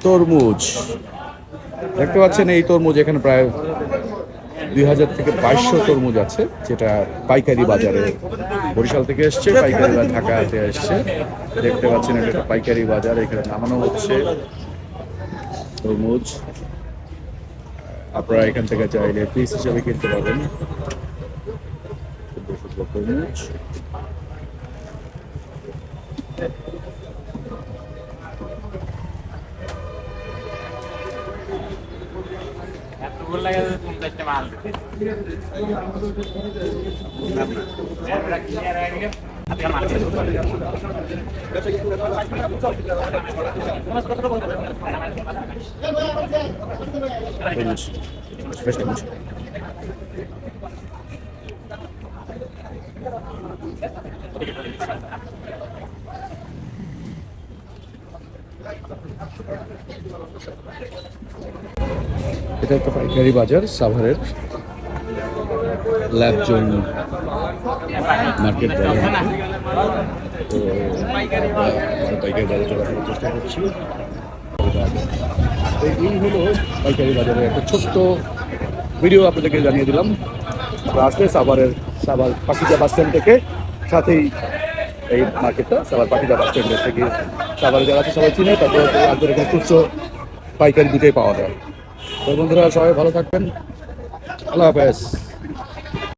তরমুজ দেখতে পাচ্ছেন, এই তরমুজ এখানে প্রায় 2000 থেকে 2200 তরমুজ আছে, যেটা পাইকারি বাজারে বরিশাল থেকে এসছে, পাইকারি বা ঢাকাতে এসছে। দেখতে পাচ্ছেন এটা একটা পাইকারি বাজার, এখানে নামানো হচ্ছে তরমুজ। আপনারা এখান থেকে চাইলে পিস হিসেবে কিনতে পারবেন তরমুজ। এটা একটা পাইকারি বাজার, সাভারের ল্যাবজন মার্কেট বলা হয়। তো পাইকারি বাজারটা দেখানোর চেষ্টা করছি। এই হলো পাইকারি বাজারের একটা ছোট্ট ভিডিও আপনাদেরকে জানিয়ে দিলাম। আমরা আসলে সাভার পাখিজা বাস স্ট্যান্ড থেকে সাথেই এই মার্কেটটা, সাভার পাখিজা বাস স্ট্যান্ডের থেকে সাভারে যারা আছে সবাই চিনে, তারপরে আপনাদের এখানে খুচরো পাইকারি দুটোই পাওয়া যায়। তো বন্ধুরা সবাই ভালো থাকবেন, আল্লাহ হাফেজ।